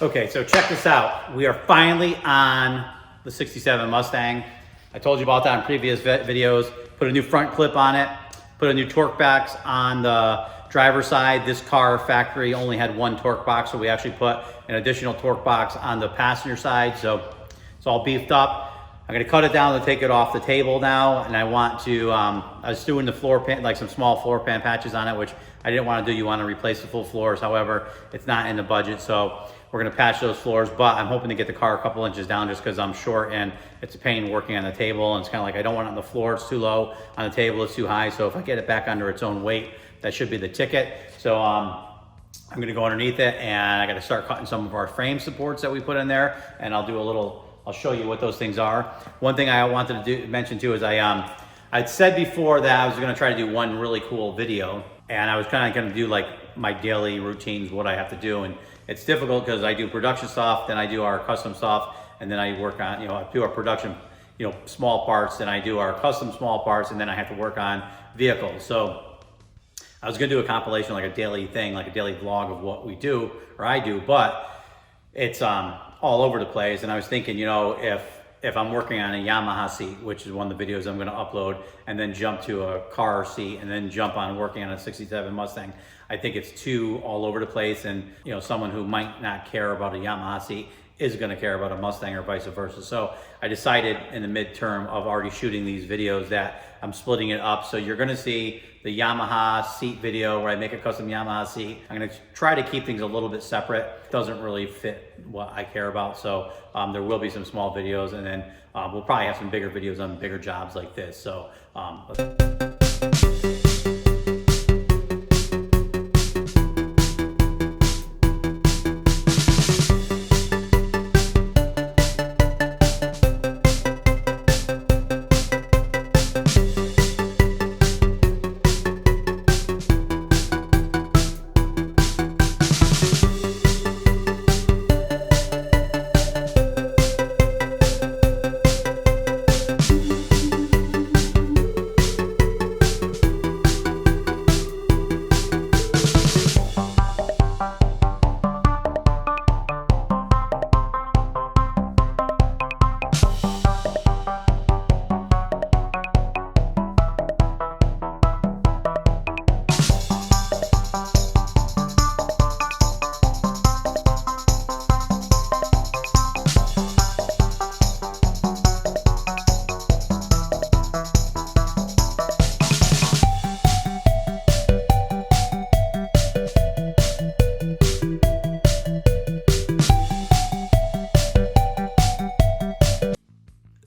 Okay, so check this out. We are finally on the 67 Mustang. I told you about that in previous videos. Put a new front clip on it, put a new torque box on the driver's side. This car factory only had one torque box, so we actually put an additional torque box on the passenger side. So it's all beefed up. I'm gonna cut it down to take it off the table now, and I want to, I was doing the floor pan, like some small floor pan patches on it, which I didn't want to do. You want to replace the full floors. However, it's not in the budget, so we're gonna patch those floors, but I'm hoping to get the car a couple inches down just because I'm short and it's a pain working on the table, and it's kind of like I don't want it on the floor, it's too low, on the table it's too high, so if I get it back under its own weight, that should be the ticket. So I'm gonna go underneath it, and I gotta start cutting some of our frame supports that we put in there, and I'll show you what those things are. One thing I wanted to mention too is I'd said before that I was gonna try to do one really cool video, and I was kind of gonna do like my daily routines, what I have to do, and it's difficult because I do production stuff, then I do our custom stuff, and then I work on, I do our production, small parts, then I do our custom small parts, and then I have to work on vehicles. So I was gonna do a compilation, like a daily thing, like a daily vlog of what we do, or I do, but it's all over the place. And I was thinking, if I'm working on a Yamaha seat, which is one of the videos I'm gonna upload, and then jump to a car seat, and then jump on working on a 67 Mustang, I think it's too all over the place, and someone who might not care about a Yamaha seat is gonna care about a Mustang or vice versa. So I decided in the midterm of already shooting these videos that I'm splitting it up. So you're gonna see the Yamaha seat video where I make a custom Yamaha seat. I'm gonna try to keep things a little bit separate. It doesn't really fit what I care about. So there will be some small videos, and then we'll probably have some bigger videos on bigger jobs like this. So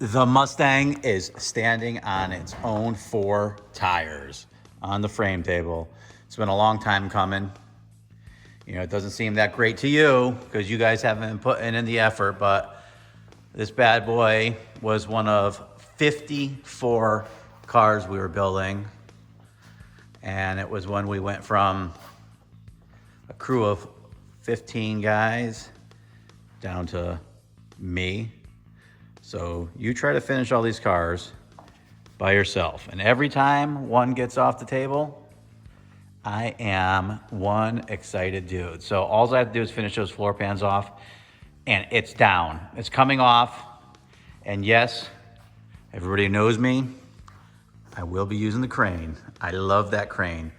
the Mustang is standing on its own 4 tires on the frame table. It's been a long time coming. It doesn't seem that great to you because you guys haven't been putting in the effort, but this bad boy was one of 54 cars we were building. And it was when we went from a crew of 15 guys down to me. So you try to finish all these cars by yourself. And every time one gets off the table, I am one excited dude. So all I have to do is finish those floor pans off, and it's down. It's coming off. And yes, everybody knows me. I will be using the crane. I love that crane.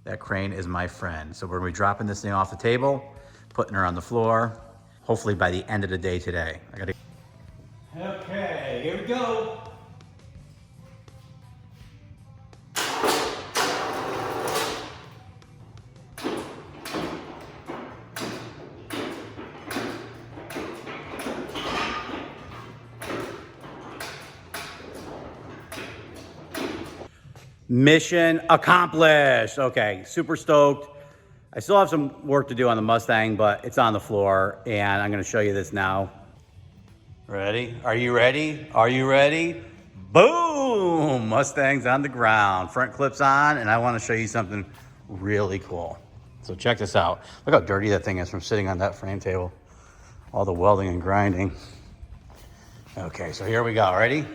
That crane is my friend. So we're gonna be dropping this thing off the table, putting her on the floor, hopefully by the end of the day today. Okay, here we go. Mission accomplished. Okay, super stoked. I still have some work to do on the Mustang, but it's on the floor, and I'm gonna show you this now. Ready? Are you ready? Are you ready? Boom! Mustang's on the ground. Front clip's on, and I want to show you something really cool. So check this out. Look how dirty that thing is from sitting on that frame table. All the welding and grinding. Okay, so here we go. Ready?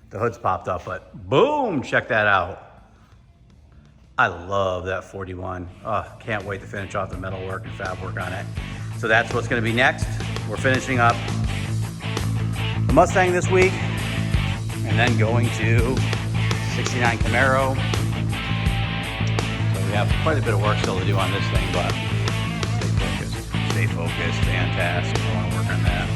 The hood's popped up, but boom! Check that out. I love that 41. Can't wait to finish off the metal work and fab work on it. So that's what's gonna be next. We're finishing up the Mustang this week and then going to 69 Camaro. So we have quite a bit of work still to do on this thing, but stay focused, stay on task. I wanna work on that.